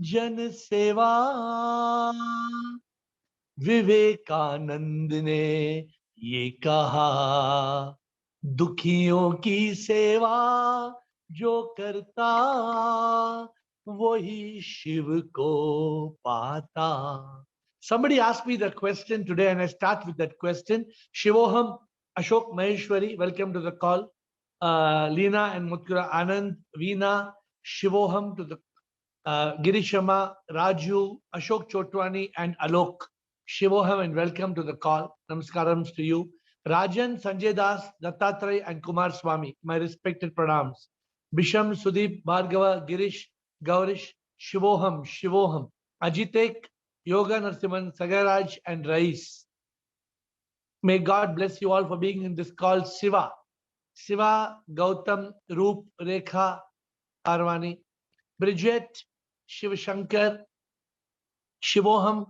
जन सेवा, विवेकानंद ने ये कहा, दुखियों की सेवा जो करता वही शिव को पाता. Somebody asked me the question today and I start with that question. Shivoham, Ashok Maheshwari, welcome to the call. Leena and Mutkura Anand, Veena, Shivoham to the Girishama, Raju, Ashok Chotwani and Alok. Shivoham and welcome to the call. Namaskaram to you. Rajan, Sanjay Das, Dattatray and Kumar Swami, my respected pranams. Bisham, Sudeep, Bhargava, Girish, Gaurish, Shivoham, Shivoham, Ajitek, Yoga Narsiman, Sagaraj and Rais. May God bless you all for being in this call. Shiva, Shiva, Gautam, Roop, Rekha, Arvani, Bridget, Shiva Shankar, Shivoham,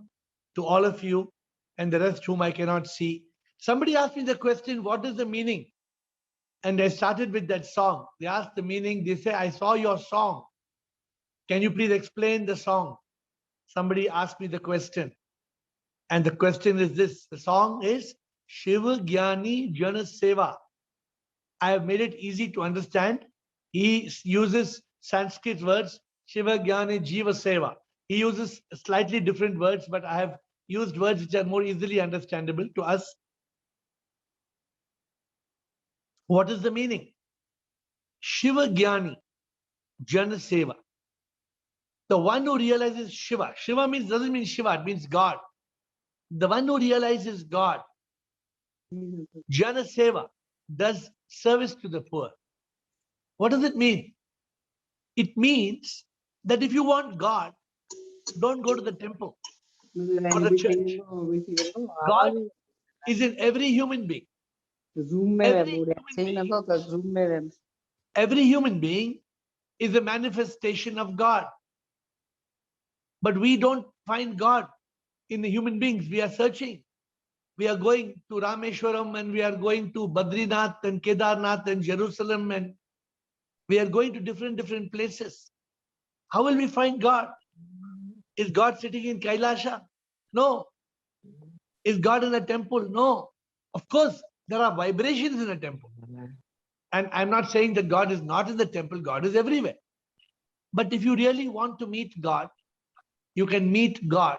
to all of you and the rest whom I cannot see. Somebody asked me the question, what is the meaning? And I started with that song. They asked the meaning. They say, I saw your song. Can you please explain the song? Somebody asked me the question. And the question is this. The song is Shiva Gyani Jana Seva. I have made it easy to understand. He uses Sanskrit words, Shiva Gyani Jiva Seva. He uses slightly different words, but I have used words which are more easily understandable to us. What is the meaning? Shiva Gyani Jana Seva. The one who realizes Shiva. Shiva means doesn't mean Shiva, it means God. The one who realizes God. Jana Seva does service to the poor. What does it mean? It means that if you want God, don't go to the temple or the church. God is in every human being. Every human being is a manifestation of God. But we don't find God in the human beings. We are searching. We are going to Rameshwaram and we are going to Badrinath and Kedarnath and Jerusalem and we are going to different places. How will we find God? Is God sitting in Kailasha? No. Is God in a temple? No. Of course, there are vibrations in a temple. And I'm not saying that God is not in the temple. God is everywhere. But if you really want to meet God, you can meet God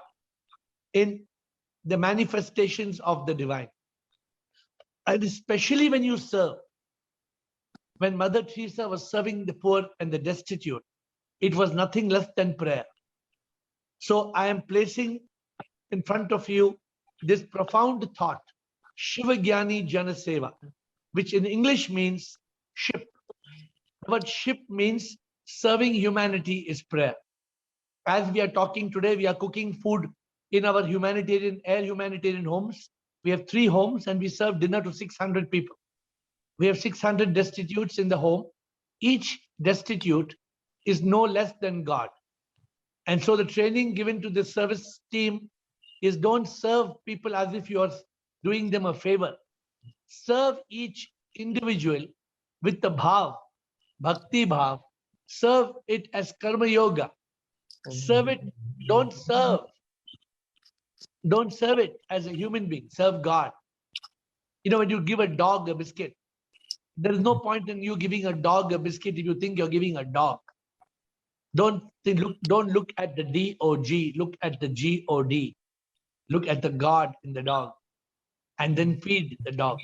in the manifestations of the divine. And especially when you serve. When Mother Teresa was serving the poor and the destitute, it was nothing less than prayer. So I am placing in front of you this profound thought, Shiva Gyani Jana Seva, which in English means ship. The word ship means serving humanity is prayer. As we are talking today, we are cooking food in our AiR humanitarian homes. We have 3 homes and we serve dinner to 600 people. We have 600 destitutes in the home. Each destitute is no less than God. And so the training given to the service team is don't serve people as if you are doing them a favor. Serve each individual with the bhav, bhakti bhav. Serve it as karma yoga. Serve it, don't serve. Don't serve it as a human being. Serve God. You know, when you give a dog a biscuit, there is no point in you giving a dog a biscuit if you think you're giving a dog. Don't look at the D-O-G, look at the G-O-D. Look at the God in the dog and then feed the dog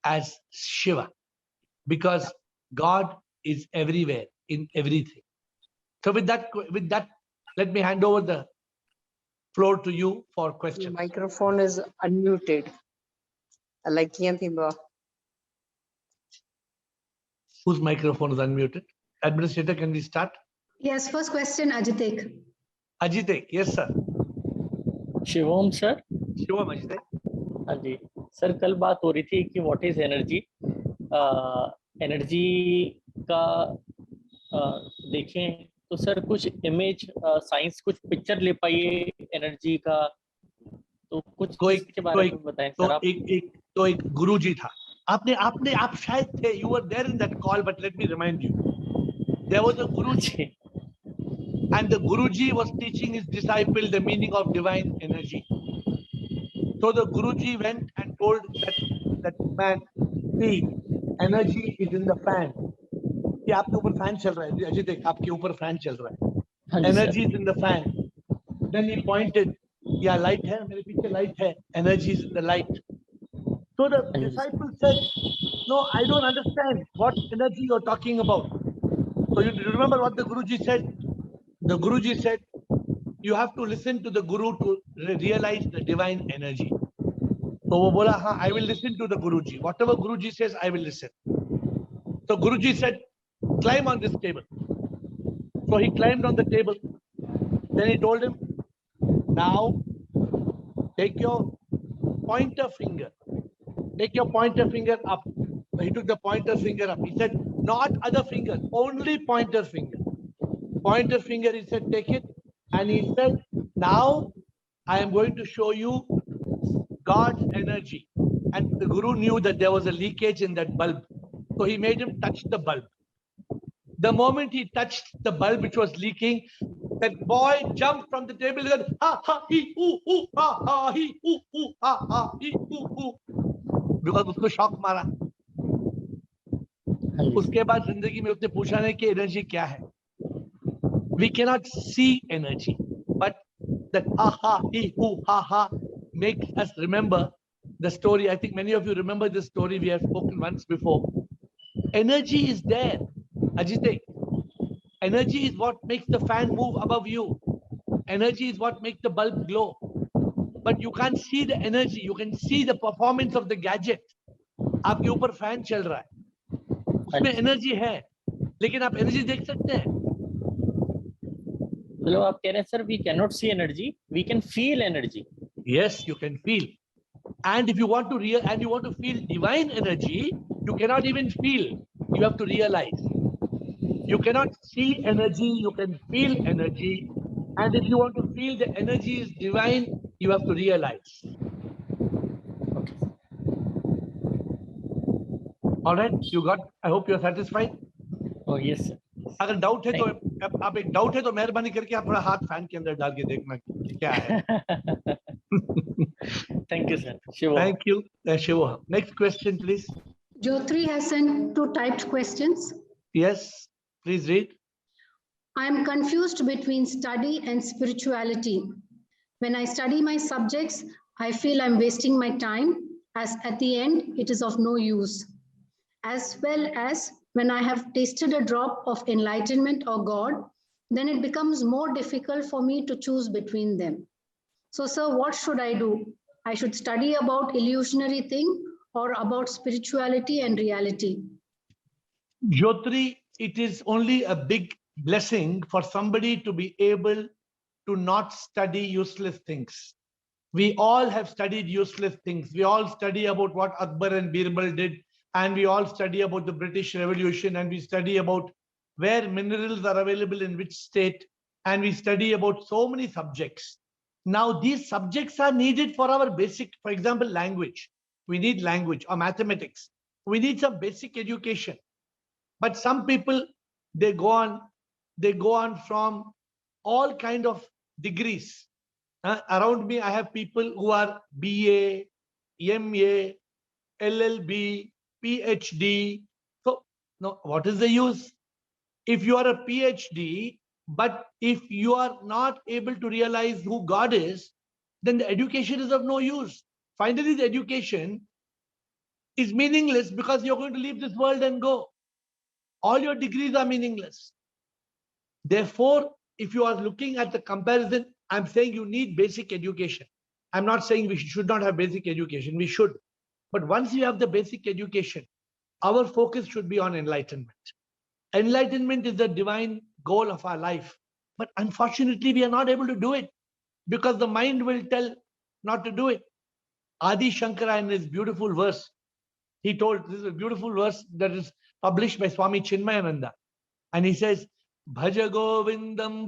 as Shiva. Because God is everywhere, in everything. So with that, let me hand over the floor to you for questions. The microphone is unmuted. Whose microphone is unmuted? Administrator, can we start? Yes, first question, Ajitek. Ajitek, yes sir. Shivam sir. Shivam Ajitek. हाँ जी sir, कल बात हो रही थी कि what is energy. Energy का देखें तो सर कुछ इमेज साइंस कुछ पिक्चर ले पाइए एनर्जी का, तो कुछ के बारे में बताएं सर आप. तो एक गुरुजी था. आप शायद थे, you were there in that call, but let me remind you, there was a Guruji and the Guruji was teaching his disciple the meaning of divine energy. So the Guruji went and told that man, see, energy is in the fan. कि आपके ऊपर fan चल रहा है, अजय देख आपके ऊपर fan चल रहा है. हाँ जी Energy sir. is in the fan. Then he pointed, yeah, light है, मेरे पीछे light है. Energy is in the light. So the हाँ जी. disciple said, no, I don't understand what energy you're talking about. So you remember what the Guruji said? The Guruji said, you have to listen to the Guru to realize the divine energy. So वो बोला, हाँ, I will listen to the Guruji. Whatever Guruji says, I will listen. So Guruji said, climb on this table. So he climbed on the table. Then he told him, now take your pointer finger. Take your pointer finger up. So he took the pointer finger up. He said, not other fingers, only pointer finger. Pointer finger, he said, take it. And he said, now I am going to show you God's energy. And the Guru knew that there was a leakage in that bulb. So he made him touch the bulb. The moment he touched the bulb which was leaking, that boy jumped from the table and said, ha ha he ooh ha ha he ooh ha ha he ooh. Because उसको shock मारा. उसके बाद जिंदगी में उसने पूछा नहीं कि एनर्जी क्या है. We cannot see energy, but that aha he ooh ha ha makes us remember the story. I think many of you remember this story. We have spoken once before. Energy is there, Ajit. Energy is what makes the fan move above you. Energy is what makes the bulb glow. But you can't see the energy. You can see the performance of the gadget. आपके ऊपर fan चल रहा है, उसमें energy है, लेकिन आप energy देख सकते हैं? मतलब आप कह रहे हैं sir, we cannot see energy, we can feel energy. Yes, you can feel. And if you want to feel divine energy, you cannot even feel. You have to realize. You cannot see energy, you can feel energy. And if you want to feel the energy is divine, you have to realize. Okay. All right, you got, I hope you're satisfied. Oh yes sir. अगर doubt है तो आप एक doubt है तो मेहरबानी करके आप थोड़ा हाथ फैन के अंदर डाल के देखना क्या है. Thank you sir. Shiva. Thank you, Shiva. Next question, please. Jyotri has sent 2 typed questions. Yes, please read. I am confused between study and spirituality. When I study my subjects, I feel I'm wasting my time, as at the end, it is of no use. As well as when I have tasted a drop of enlightenment or God, then it becomes more difficult for me to choose between them. So, sir, what should I do? I should study about illusionary thing or about spirituality and reality? Jyotri, it is only a big blessing for somebody to be able to not study useless things. We all have studied useless things. We all study about what Akbar and Birbal did, and we all study about the British Revolution, and we study about where minerals are available in which state, and we study about so many subjects. Now, these subjects are needed for our basic, for example, language. We need language, or mathematics. We need some basic education. But some people, they go on from all kind of degrees. Around me, I have people who are BA, MA, LLB, PhD. So, no, what is the use? If you are a PhD, but if you are not able to realize who God is, then the education is of no use. Finally, the education is meaningless because you're going to leave this world and go. All your degrees are meaningless. Therefore, if you are looking at the comparison, I'm saying you need basic education. I'm not saying we should not have basic education. We should. But once you have the basic education, our focus should be on enlightenment. Enlightenment is the divine goal of our life. But unfortunately, we are not able to do it because the mind will tell not to do it. Adi Shankara, in his beautiful verse, he told, this is a beautiful verse that is published by Swami Chinmayananda. And he says, Bhaja Govindam,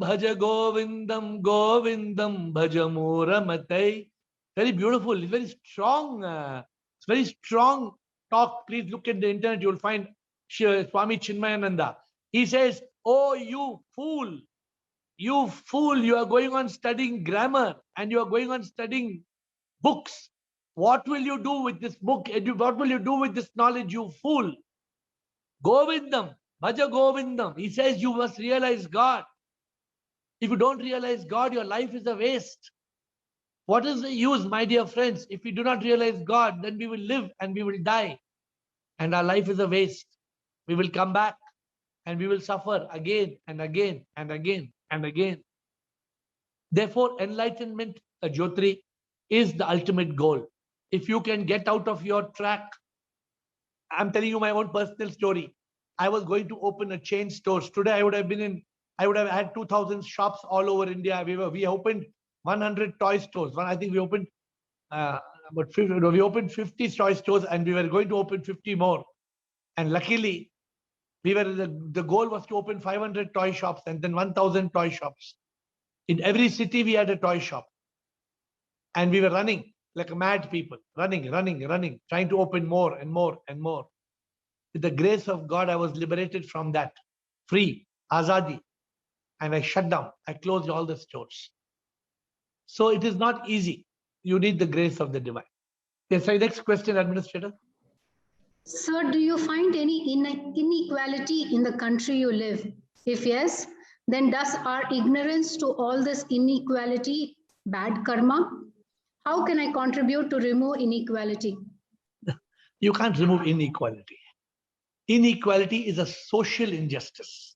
Govindam, Bhaja Muramatai. Very beautiful, very strong, it's very strong talk. Please look at the internet, you'll find Swami Chinmayananda. He says, oh, you fool, You fool, you are going on studying grammar and you are going on studying books. What will you do with this book? What will you do with this knowledge, you fool? Govindam, Bhaja Govindam. He says you must realize God. If you don't realize God, your life is a waste. What is the use, my dear friends? If we do not realize God, then we will live and we will die. And our life is a waste. We will come back and we will suffer again and again and again and again. Therefore, enlightenment, Jyotri, is the ultimate goal. If you can get out of your track, I'm telling you my own personal story. I was going to open a chain stores. Today I would have had 2,000 shops all over India. We opened 100 toy stores. I think we opened about 50, we opened 50 toy stores and we were going to open 50 more. And luckily, the goal was to open 500 toy shops and then 1,000 toy shops. In every city, we had a toy shop. And we were running like mad people, running, trying to open more and more and more. With the grace of God, I was liberated from that, free, azadi. And I shut down. I closed all the stores. So it is not easy. You need the grace of the divine. Yes, sir. Next question, Administrator. Sir, do you find any inequality in the country you live? If yes, then does our ignorance to all this inequality bad karma? How can I contribute to remove inequality? You can't remove inequality. Inequality is a social injustice.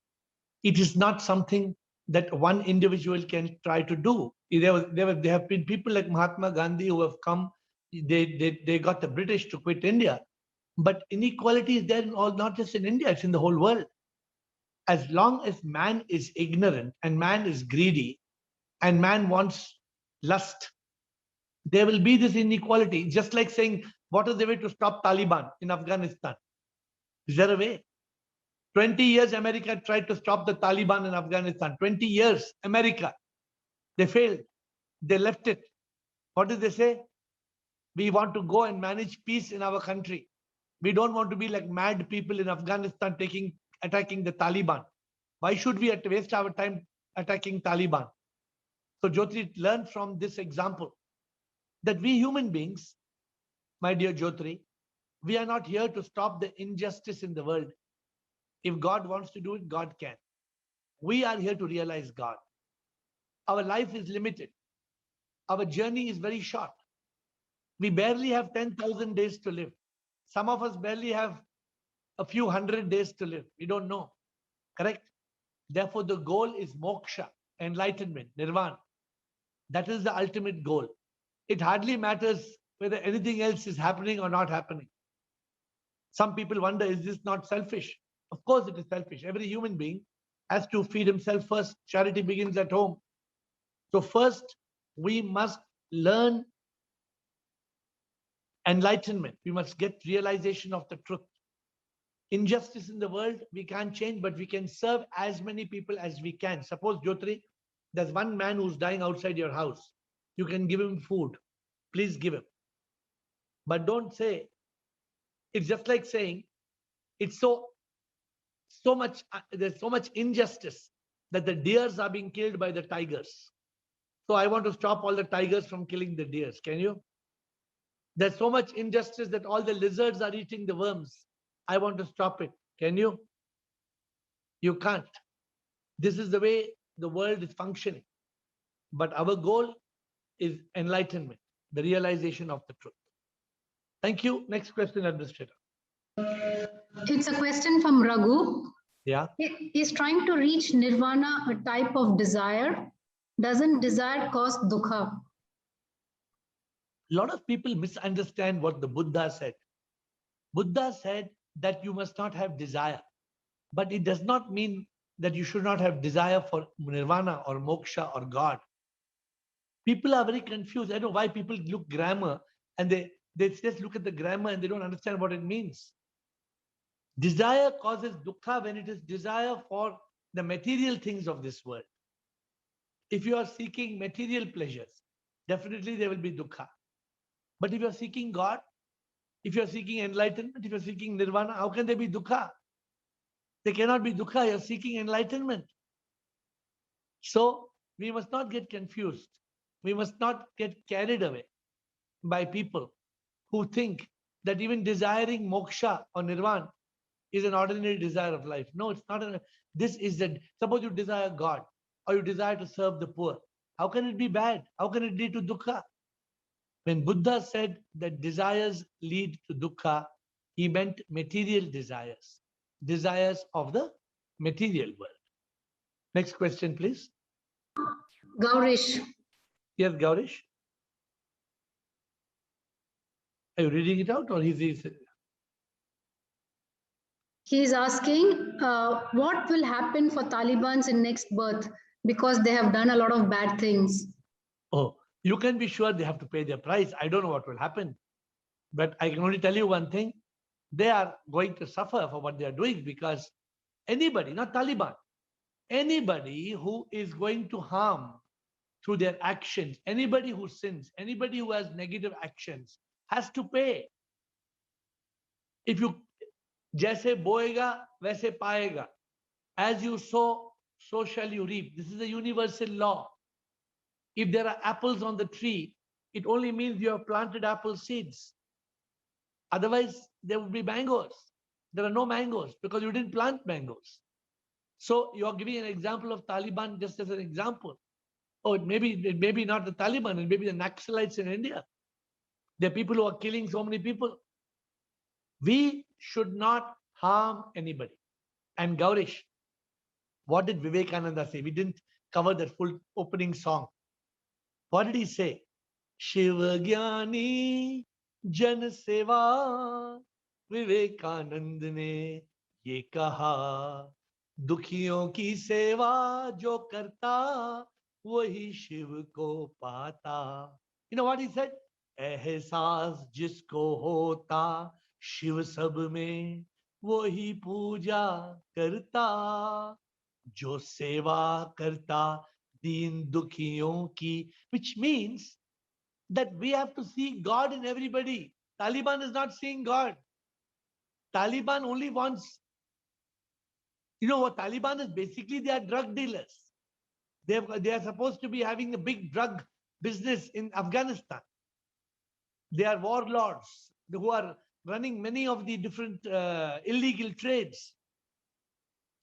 It is not something that one individual can try to do. There have been people like Mahatma Gandhi who have come, they got the British to quit India. But inequality is there not just in India, it's in the whole world. As long as man is ignorant and man is greedy and man wants lust, there will be this inequality. Just like saying, what is the way to stop Taliban in Afghanistan? Is there a way? 20 years America tried to stop the Taliban in Afghanistan. 20 years America. They failed. They left it. What did they say? We want to go and manage peace in our country. We don't want to be like mad people in Afghanistan attacking the Taliban. Why should we waste our time attacking Taliban? So Jyotri, learn from this example that we human beings, my dear Jyotri, we are not here to stop the injustice in the world. If God wants to do it, God can. We are here to realize God. Our life is limited. Our journey is very short. We barely have 10,000 days to live. Some of us barely have a few hundred days to live. We don't know. Correct? Therefore, the goal is moksha, enlightenment, nirvana. That is the ultimate goal. It hardly matters whether anything else is happening or not happening. Some people wonder, is this not selfish? Of course it is selfish. Every human being has to feed himself first. Charity begins at home. So first, we must learn enlightenment. We must get realization of the truth. Injustice in the world, we can't change, but we can serve as many people as we can. Suppose, Jyotri, there's one man who's dying outside your house. You can give him food. Please give him. But don't say, it's just like saying, it's so much, there's so much injustice that the deers are being killed by the tigers. So I want to stop all the tigers from killing the deers. Can you? There's so much injustice that all the lizards are eating the worms. I want to stop it. Can you? You can't. This is the way the world is functioning. But our goal is enlightenment, the realization of the truth. Thank you. Next question, Administrator. It's a question from Raghu. Yeah. Is trying to reach nirvana a type of desire? Doesn't desire cause dukkha? A lot of people misunderstand what the Buddha said. Buddha said that you must not have desire, but it does not mean that you should not have desire for nirvana or moksha or God. People are very confused. I don't know why people look grammar and they just look at the grammar and they don't understand what it means. Desire causes dukkha when it is desire for the material things of this world. If you are seeking material pleasures, definitely there will be dukkha. But if you are seeking God, if you are seeking enlightenment, if you are seeking nirvana, how can there be dukkha? There cannot be dukkha. You are seeking enlightenment. So we must not get confused. We must not get carried away by people who think that even desiring moksha or nirvana is an ordinary desire of life. No, it's not. This is that. Suppose you desire God or you desire to serve the poor. How can it be bad? How can it lead to dukkha? When Buddha said that desires lead to dukkha, he meant material desires, desires of the material world. Next question, please. Gaurish, Yes, Gaurish. Are you reading it out or is he is asking what will happen for Talibans in next birth because they have done a lot of bad things. Oh, you can be sure they have to pay their price. I don't know what will happen. But I can only tell you one thing. They are going to suffer for what they are doing because anybody, not Taliban, anybody who is going to harm through their actions, anybody who sins, anybody who has negative actions has to pay. If you jaise boega, वैसे पाएगा. As you sow, so shall you reap. This is a universal law. If there are apples on the tree, it only means you have planted apple seeds. Otherwise, there would be mangoes. There are no mangoes because you didn't plant mangoes. So you are giving an example of Taliban just as an example. Oh, it may be not the Taliban, it may be the Naxalites in India. There are people who are killing so many people. We should not harm anybody. And Gaurish, what did Vivekananda say? We didn't cover that full opening song. What did he say? Shiv Gyani Jan Seva Vivekananda ने ये कहा दुखियों की सेवा जो करता वही शिव को पाता. You know what he said? एहसास जिसको होता शिव सब में वही पूजा करता जो सेवा करता दीन दुखियों की. Which means that we have to see God in everybody. Taliban is not seeing God. Taliban only wants, you know what Taliban is? Basically, they are drug dealers. They are supposed to be having a big drug business in Afghanistan. They are warlords who are running many of the different illegal trades.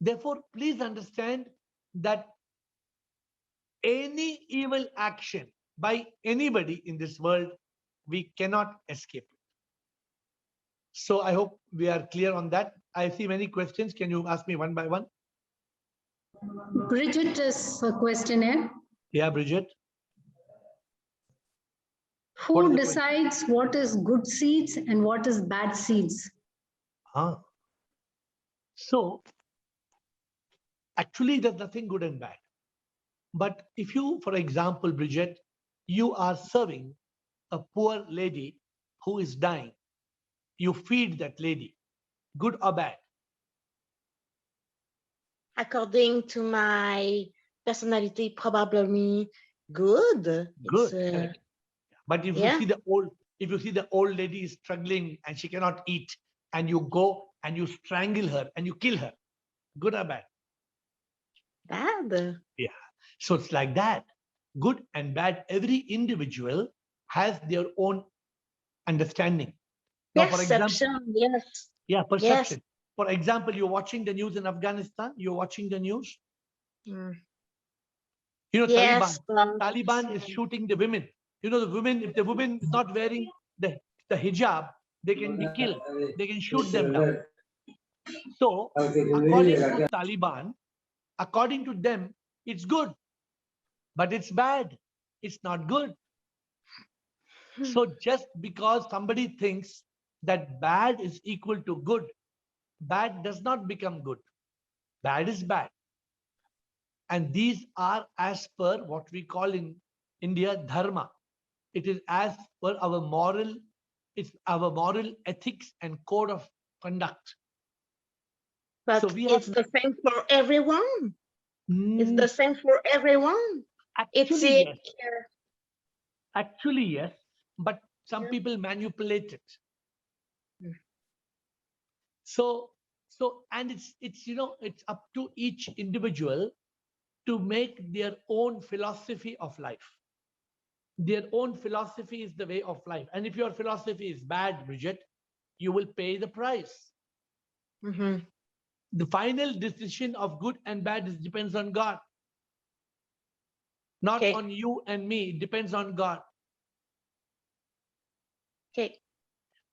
Therefore, please understand that any evil action by anybody in this world, we cannot escape it. So I hope we are clear on that. I see many questions. Can you ask me one by one? Bridget is a questionnaire. Yeah, Bridget. Who decides what is good seeds and what is bad seeds? So actually there's nothing good and bad. But if you, for example, Bridget, you are serving a poor lady who is dying, you feed that lady, good or bad? According to my personality, probably good. Good. But if you see the old lady is struggling and she cannot eat, and you go and you strangle her and you kill her, good or bad? Bad. Yeah. So it's like that. Good and bad. Every individual has their own understanding. Now, Perception, for example, yes. yeah, perception. Yes. For example, you're watching the news in Afghanistan. You're watching the news. Mm. You know, Yes, Taliban is shooting the women. You know, the women, if the woman is not wearing the hijab, they can be killed. They can shoot them down. So, according to Taliban, according to them, it's good, but it's bad. It's not good. So just because somebody thinks that bad is equal to good, bad does not become good. Bad is bad. And these are as per what we call in India dharma. It is as per our moral, it's our moral ethics and code of conduct. But so we it's have, the same for everyone. It's the same for everyone. Actually, yes. Here. Actually, yes. But some people manipulate it. So and it's you know, it's up to each individual to make their own philosophy of life. Their own philosophy is the way of life. And if your philosophy is bad, Bridget, you will pay the price. Mhm. The final decision of good and bad depends on God, not Okay. on you and me. It depends on God. Okay.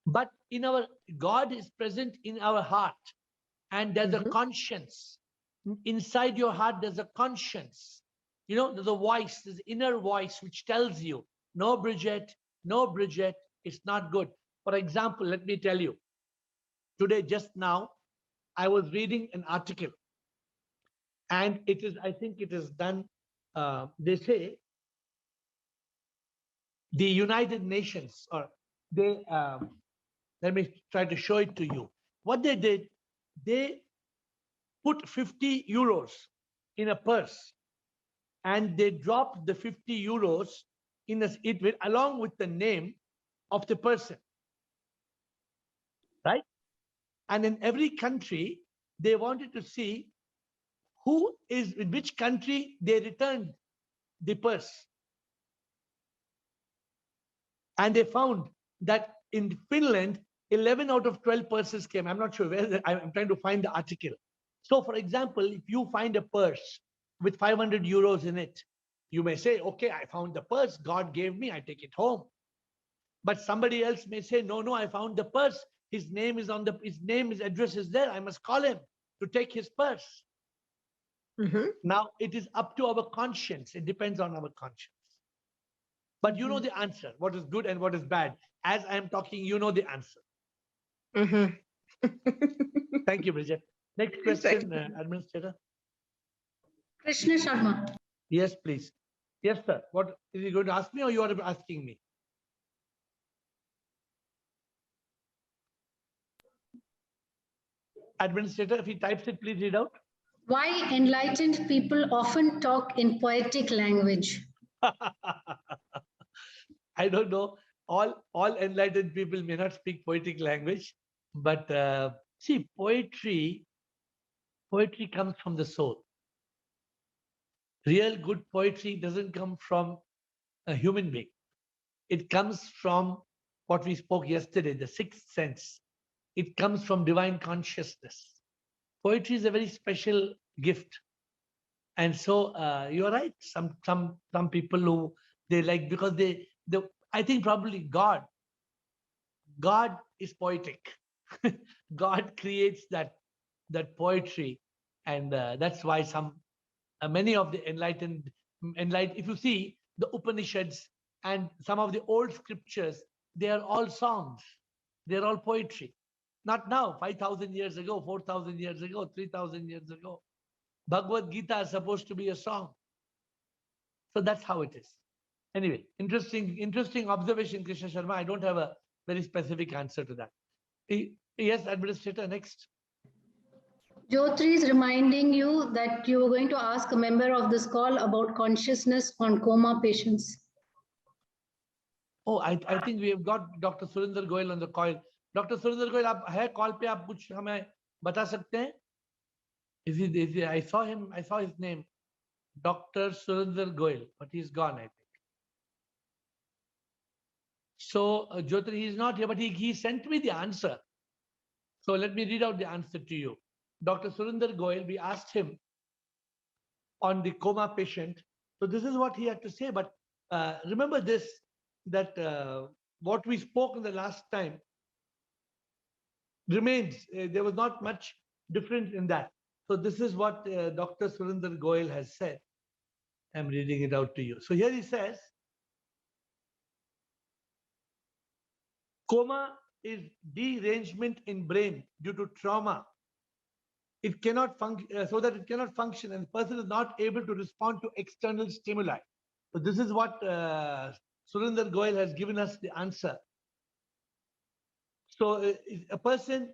But in our God is present in our heart, and there's a Mhm. conscience. Inside your heart, there's a conscience. You know, there's a voice, this inner voice which tells you, no, Bridget, it's not good. For example, let me tell you, today, just now, I was reading an article, and it is, I think it is done, they say, the United Nations, or they, let me try to show it to you. What they did, they put 50 euros in a purse, and they dropped the 50 euros in it with, along with the name of the person, right? And in every country, they wanted to see who is, in which country they returned the purse. And they found that in Finland, 11 out of 12 purses came. I'm not sure where, I'm trying to find the article. So for example, if you find a purse with 500 euros in it, you may say, okay, I found the purse, God gave me, I take it home. But somebody else may say, no, I found the purse. His name is his address is there. I must call him to take his purse. Mhm. Now it is up to our conscience. It depends on our conscience. But you know the answer, what is good and what is bad. As I am talking, you know the answer. Mhm. Thank you, Bridget. Next question, Administrator. Krishna Sharma. Yes, please. Yes, sir. What is he going to ask me, or you are asking me? Administrator, if he types it, please read out. Why enlightened people often talk in poetic language? I don't know. All enlightened people may not speak poetic language, but see, poetry comes from the soul. Real good poetry doesn't come from a human being. It comes from what we spoke yesterday, the sixth sense. It comes from divine consciousness. Poetry is a very special gift, and so you're right. Some people who they like, because they I think probably God is poetic. God creates that poetry, and that's why many of the enlightened. If you see the Upanishads and some of the old scriptures, they are all songs. They're all poetry. Not now, 5,000 years ago, 4,000 years ago, 3,000 years ago. Bhagavad Gita is supposed to be a song. So that's how it is. Anyway, interesting observation, Krishna Sharma. I don't have a very specific answer to that. Yes, Administrator, next. Jyotri is reminding you that you were going to ask a member of this call about consciousness on coma patients. Oh, I think we have got Dr. Surinder Goyal on the call. Dr. Surinder Goyal, आप है call पे, आप कुछ हमें बता सकते हैं? Is he, I saw his name, Dr. Surinder Goyal, but he's gone, I think. So, Jyotri, he's not here, but he sent me the answer. So let me read out the answer to you. Dr. Surinder Goyal, we asked him on the coma patient. So this is what he had to say. But remember this, that what we spoke in the last time remains. There was not much difference in that. So this is what Dr. Surinder Goyal has said. I'm reading it out to you. So here he says, coma is derangement in brain due to trauma. It cannot function, so that it cannot function, and the person is not able to respond to external stimuli. So this is what Surinder Goyal has given us the answer. So a person,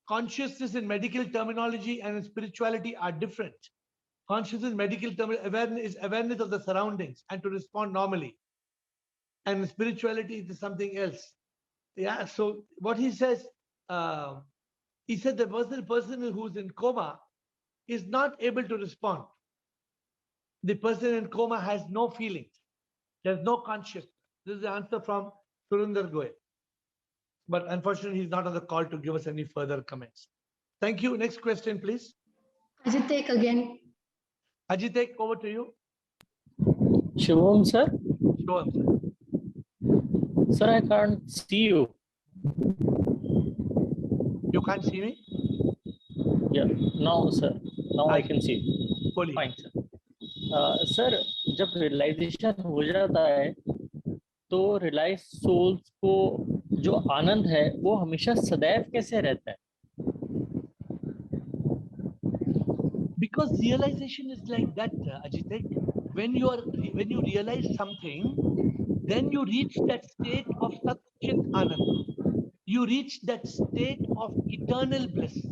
consciousness in medical terminology and in spirituality are different. Consciousness in medical awareness is awareness of the surroundings and to respond normally. And spirituality is something else. Yeah. So what he says, he said the person who's in coma is not able to respond. The person in coma has no feelings. There's no consciousness. This is the answer from Surinder Goyal. But unfortunately, he's not on the call to give us any further comments. Thank you. Next question, please. Ajitek again. Ajitek, over to you. Shivam, sir. Shivam, sir. Sir, I can't see you. You can't see me? Yeah, now, sir. Now I can see. Fully. Fine, sir. Sir जब realisation हो जाता है तो realise souls को जो आनंद है वो हमेशा सदैव कैसे रहता है? Because realization is like that, Ajitek. When you realize something, then you reach that state of Sat Chit Anand. You reach that state of eternal bliss.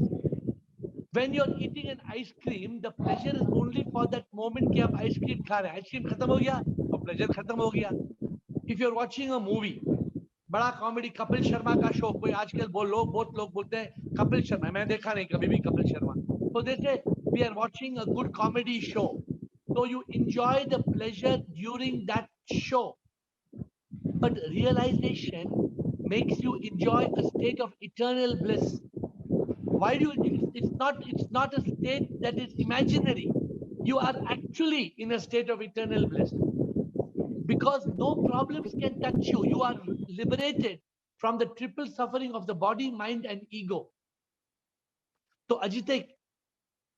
When you're eating an ice cream, the pleasure is only for that moment कि आप ice cream खा रहे हैं. Ice cream खत्म हो गया, तो pleasure खत्म हो गया. If you're watching a movie, बड़ा कॉमेडी कपिल शर्मा का शो, कोई आजकल बहुत लोग बोलते हैं कपिल शर्मा, मैं देखा नहीं कभी भी Kapil Sharma. So they say we are watching a good comedy show. So you enjoy the pleasure during that show. But realization makes you enjoy a state of eternal bliss. Why do you? It's not a state that is imaginary. You are actually in a state of eternal bliss. Because no problems can touch you. You are liberated from the triple suffering of the body, mind, and ego. So, Ajitek,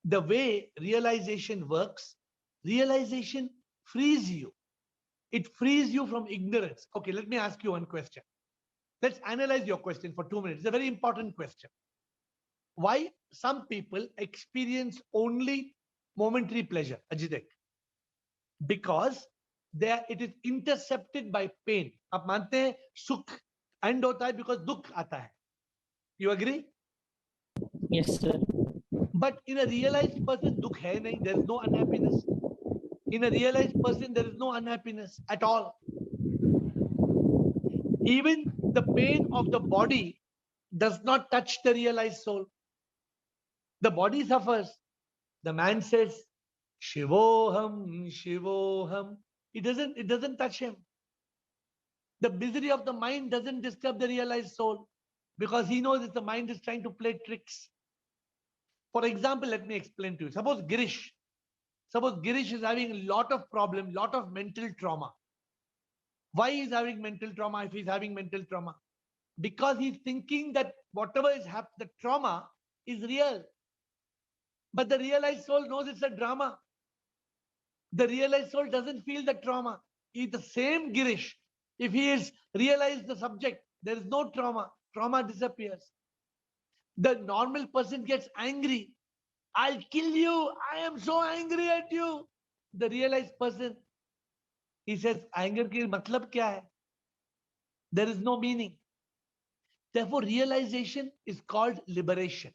the way realization works, realization frees you. It frees you from ignorance. Okay, let me ask you one question. Let's analyze your question for 2 minutes. It's a very important question. Why some people experience only momentary pleasure, Ajitek? Because it is intercepted by pain. आप मानते हैं सुख end होता है because दुख आता है. You agree? Yes, sir. But in a realized person, दुख है नहीं. There is no unhappiness. In a realized person, there is no unhappiness at all. Even the pain of the body does not touch the realized soul. The body suffers. The man says, Shivoham, Shivoham. It doesn't touch him. The misery of the mind doesn't disturb the realized soul because he knows that the mind is trying to play tricks. For example, let me explain to you. Suppose Girish is having a lot of problem, lot of mental trauma. Why is having mental trauma if he's having mental trauma? Because he's thinking that whatever is happening, the trauma is real. But the realized soul knows it's a drama. The realized soul doesn't feel the trauma. He's the same Girish. If he is realized the subject, there is no trauma. Trauma disappears. The normal person gets angry. I'll kill you. I am so angry at you. The realized person, he says, anger ki matlab kya hai? There is no meaning. Therefore, realization is called liberation.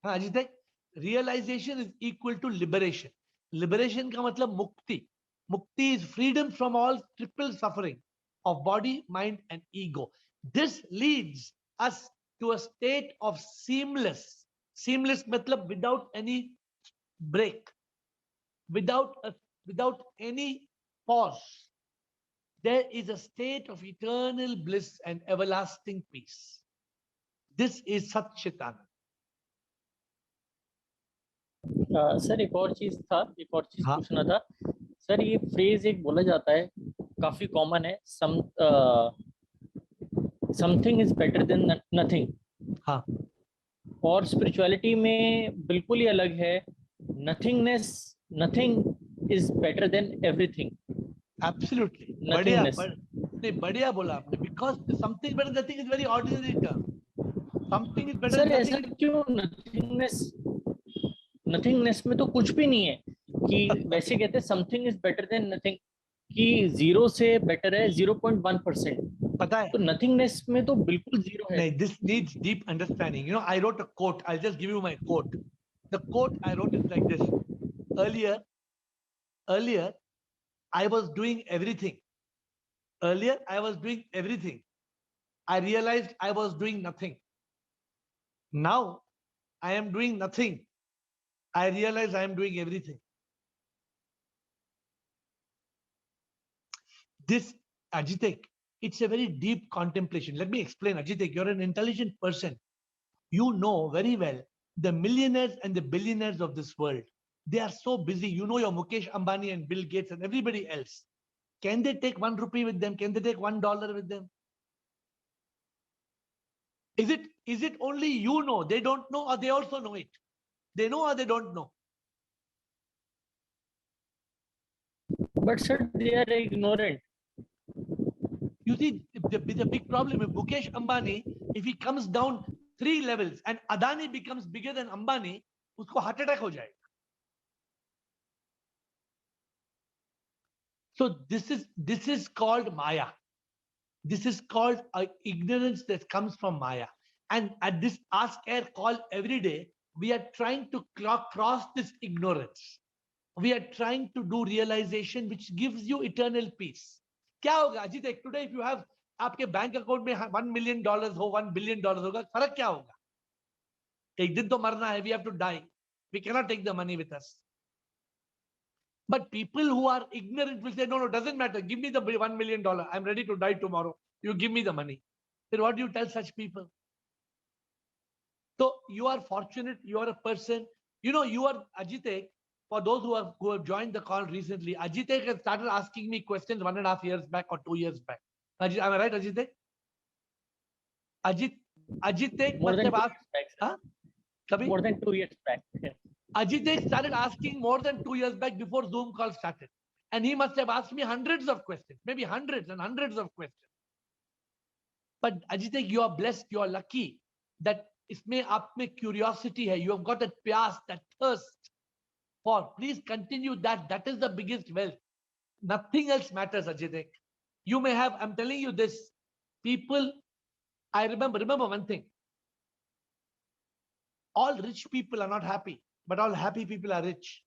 Ajitek, realization is equal to liberation. Liberation ka matlab mukti. Mukti is freedom from all triple suffering of body, mind, and ego. This leads us to a state of seamless. Seamless matlab without any break, without any pause. There is a state of eternal bliss and everlasting peace. This is Sat Chit Anand. Sir एक और चीज पूछना था sir. ये phrase एक बोला जाता है, काफी कॉमन है, something is better than nothing. हाँ. और स्पिरिचुअलिटी में बिल्कुल ही अलग है. Nothing is better than everything. Absolutely. बढ़िया बोला आपने. Because something better than nothing is very ordinary term. Something is better than nothing. Sir क्यों नथिंगनेस में तो कुछ भी नहीं है कि वैसे कहते हैं something is better than nothing कि 0 से बेटर है 0.1%. पता है तो नथिंगनेस में तो बिल्कुल 0 है. नहीं, this needs deep understanding. You know, I wrote a quote. I'll just give you my quote. The quote I wrote is like this. Earlier I was doing everything. I realized I was doing nothing. Now I am doing nothing. I realize I am doing everything. This, Ajitek, it's a very deep contemplation. Let me explain, Ajitek, you're an intelligent person. You know very well the millionaires and the billionaires of this world. They are so busy. You know your Mukesh Ambani and Bill Gates and everybody else. Can they take 1 rupee with them? Can they take $1 with them? Is it only you know? They don't know, or they also know it? They know or they don't know? But sir, they are ignorant. You see, the big problem with Mukesh Ambani, if he comes down 3 levels and Adani becomes bigger than Ambani, usko heart attack ho jayega. So this is called Maya. This is called ignorance that comes from Maya. And at this Ask AiR call every day, we are trying to cross this ignorance. We are trying to do realization which gives you eternal peace. क्या होगा Ajit? Today if you have आपके bank account में $1 million हो, $1 billion होगा, फर्क क्या होगा? एक दिन तो मरना है. We have to die. We cannot take the money with us. But people who are ignorant will say, no, doesn't matter. Give me the $1 million. I'm ready to die tomorrow. You give me the money. Then what do you tell such people? So you are fortunate. You are a person. You know, you are Ajitek. For those who have joined the call recently, Ajitek has started asking me questions 1.5 years back or 2 years back. Am I right, Ajitek? Ajitek More must than have 2 asked. years back, sir. Huh? Kabhi? More than 2 years back. Ajitek started asking more than 2 years back before Zoom call started. And he must have asked me hundreds of questions, maybe hundreds and hundreds of questions. But Ajitek, you are blessed, you are lucky that इसमें आप में curiosity है. You have got that प्यास, that thirst for. Please continue that. That is the biggest wealth. Nothing else matters, Ajitek. You may have, I'm telling you this, people, I remember one thing. All rich people are not happy, but all happy people are rich.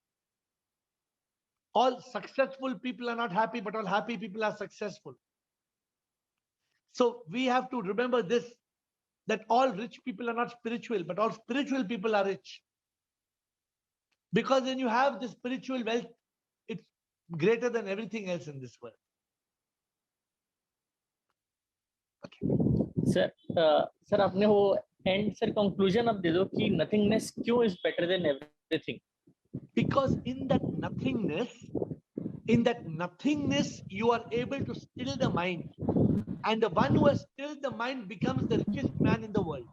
All successful people are not happy, but all happy people are successful. So we have to remember this, that all rich people are not spiritual, but all spiritual people are rich. Because when you have the spiritual wealth, it's greater than everything else in this world. Sir, sir, आपने वो end sir conclusion अब दे दो कि nothingness क्यों is better than everything. Because in that nothingness, you are able to still the mind. And the one who has stilled the mind becomes the richest man in the world.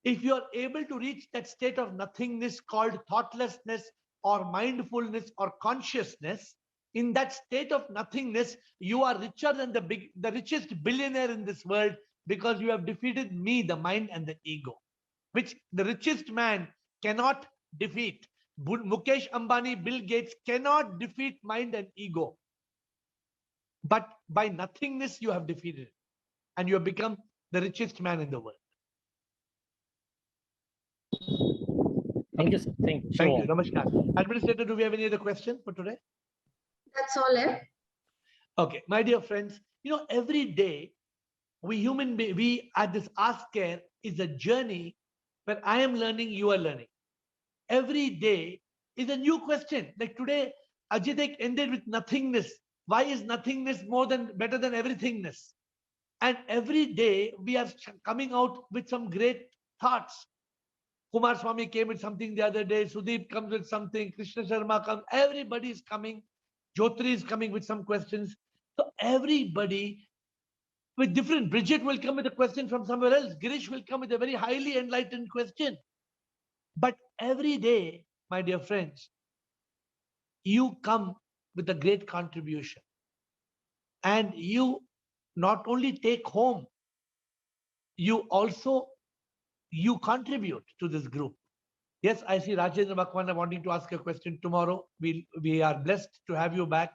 If you are able to reach that state of nothingness called thoughtlessness or mindfulness or consciousness, in that state of nothingness, you are richer than the richest billionaire in this world, because you have defeated me, the mind and the ego, which the richest man cannot defeat. Mukesh Ambani, Bill Gates cannot defeat mind and ego. But by nothingness, you have defeated it. And you have become the richest man in the world. Thank you, sir. Thank you. Thank you. Namaskar. Administrator, do we have any other question for today? That's all, eh? Okay, my dear friends, you know, every day we at this Ask AiR is a journey where I am learning, you are learning. Every day is a new question. Like today, Ajitek ended with nothingness. Why is nothingness better than everythingness? And every day we are coming out with some great thoughts. Kumar Swami came with something the other day. Sudeep comes with something. Krishna Sharma comes. Everybody is coming. Jyotri is coming with some questions. So everybody with different. Bridget will come with a question from somewhere else. Girish will come with a very highly enlightened question. But every day, my dear friends, you come with a great contribution. And you not only take home, you contribute to this group. Yes, I see Rajendra Makwana wanting to ask a question tomorrow. We are blessed to have you back.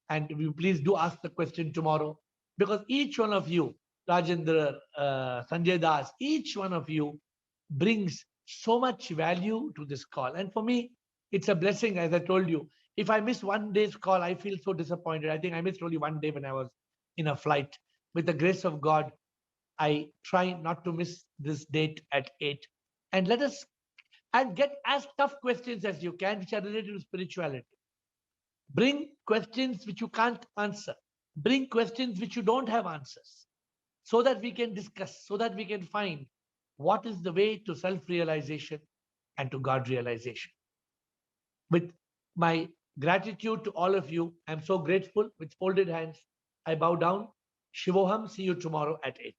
And please do ask the question tomorrow. Because each one of you, Rajendra, Sanjay Das, each one of you brings so much value to this call. And for me, it's a blessing, as I told you. If I miss one day's call, I feel so disappointed. I think I missed only one day when I was in a flight. With the grace of God, I try not to miss this date at 8. And let us get as tough questions as you can, which are related to spirituality. Bring questions which you can't answer. bring questions which you don't have answers, so that we can discuss, so that we can find what is the way to self-realization and to God realization. With my gratitude to all of you, I'm so grateful. With folded hands, I bow down. Shivoham, see you tomorrow at 8.